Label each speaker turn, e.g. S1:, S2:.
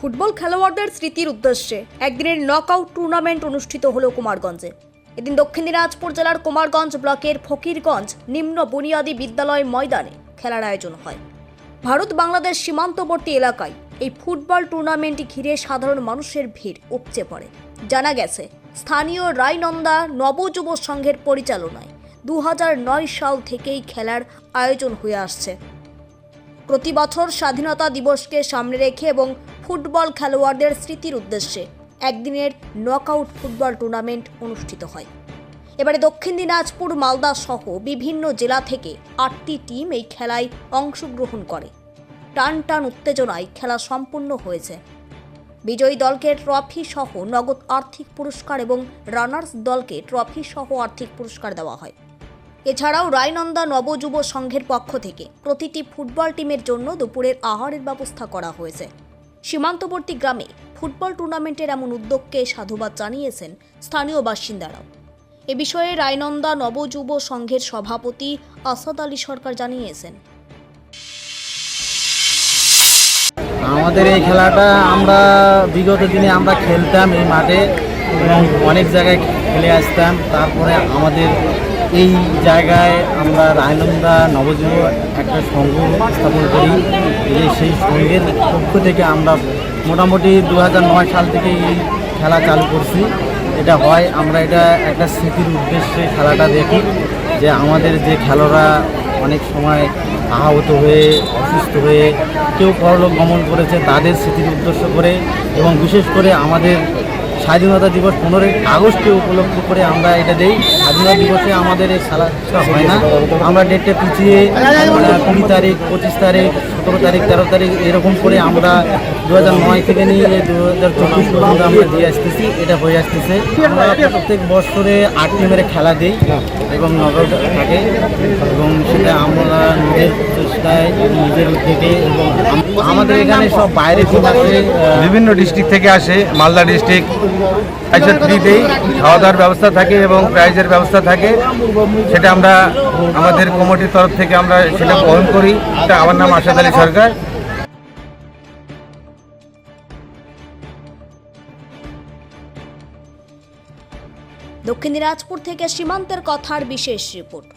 S1: Football খেলোয়াড়দের স্মৃতির উদ্দেশ্যে একদিনের নকআউট টুর্নামেন্ট অনুষ্ঠিত হলো কুমারগঞ্জে। এদিন দক্ষিণ দিনাজপুর জেলার কুমারগঞ্জ ব্লকের ফকিরগঞ্জ নিম্ন বুনিয়াদী বিদ্যালয় ময়দানে খেলার আয়োজন হয়। ভারত বাংলাদেশ সীমান্তবর্তী এলাকায় এই ফুটবল টুর্নামেন্টটি ঘিরে সাধারণ মানুষের ভিড় উপচে পড়ে। জানা গেছে, স্থানীয় রায়নন্দা নবযুব সংঘের পরিচালনায় 2009 সাল থেকেই খেলার আয়োজন হয়ে আসছে। প্রতি বছর স্বাধীনতা দিবসকে সামনে রেখে এবং ফুটবল খেলোয়াড়দের স্মৃতির উদ্দেশ্যে একদিনের নকআউট ফুটবল টুর্নামেন্ট অনুষ্ঠিত হয়। এবারে দক্ষিণ দিনাজপুর, মালদা সহ বিভিন্ন জেলা থেকে 8টি টিম এই খেলায় অংশগ্রহণ করে। টান টান উত্তেজনায় খেলা সম্পূর্ণ হয়েছে। বিজয়ী দলকে ট্রফি সহ নগদ আর্থিক পুরস্কার এবং রানার্স দলকে ট্রফি সহ আর্থিক পুরস্কার দেওয়া হয়। এছাড়াও রায়নন্দা নবযুব সংঘের পক্ষ থেকে প্রতিটি ফুটবল টিমের জন্য দুপুরের আহারের ব্যবস্থা করা হয়েছে। সীমান্তবর্তী গ্রামে ফুটবল টুর্নামেন্টের এমন উদ্যোগকে সাধুবাদ জানিয়েছেন স্থানীয় বাসিন্দারাও। এ বিষয়ে রায়নন্দা নবযুব সংঘের সভাপতি আসাদ আলী সরকার জানিয়েছেন,
S2: আমাদের এই খেলাটা আমরা বিগত দিনে আমরা খেলতাম এই মাঠে এবং অনেক জায়গায় খেলে আসতাম। তারপরে আমাদের এই জায়গায় আমরা রায়নন্দা নবযুব একটা সংঘ স্থাপন করি। সেই সংঘের পক্ষ থেকে আমরা মোটামুটি 2009 সাল থেকে এই খেলা চালু করছি। এটা হয়, আমরা এটা একটা স্মৃতির উদ্দেশ্যে খেলাটা দেখি যে আমাদের যে খেলোয়াড়রা অনেক সময় আহত হয়ে অসুস্থ হয়ে কেউ পরলোক গমন করেছে, তাদের স্মৃতির উদ্দেশ্য করে এবং বিশেষ করে আমাদের স্বাধীনতা দিবস 15 আগস্টকে উপলক্ষ করে আমরা এটা দেই। স্বাধীনতা দিবসে আমাদের এই খেলাটা হয় না, আমরা ডেটটা পিছিয়ে 20 তারিখ, 25 তারিখ, 17 তারিখ, 13 তারিখ এরকম করে আমরা 2009 থেকে নিয়ে 2024 পর্যন্ত আমরা দিয়ে আসতেছি। এটা হয়ে আসতেছে। আমরা প্রত্যেক বছরে 8 টিমের খেলা দিই এবং নগদ থাকে এবং সেটা আমরা নিজের চেষ্টায় নিজের উদ্যোগে এবং আমাদের এখানে সব বাইরে টিম আছে,
S3: বিভিন্ন ডিস্ট্রিক্ট থেকে আসে। মালদা ডিস্ট্রিক্ট প্রাইজের ফ্রিতেই খাওয়া দাওয়ার ব্যবস্থা থাকে এবং প্রাইজের ব্যবস্থা থাকে। সেটা আমরা আমাদের কমিটির তরফ থেকে আমরা সেটা বহন করি। আমার নাম আসাদ আলী সরকার।
S1: দক্ষিণ দিনাজপুর থেকে সীমান্তের কথার বিশেষ রিপোর্ট।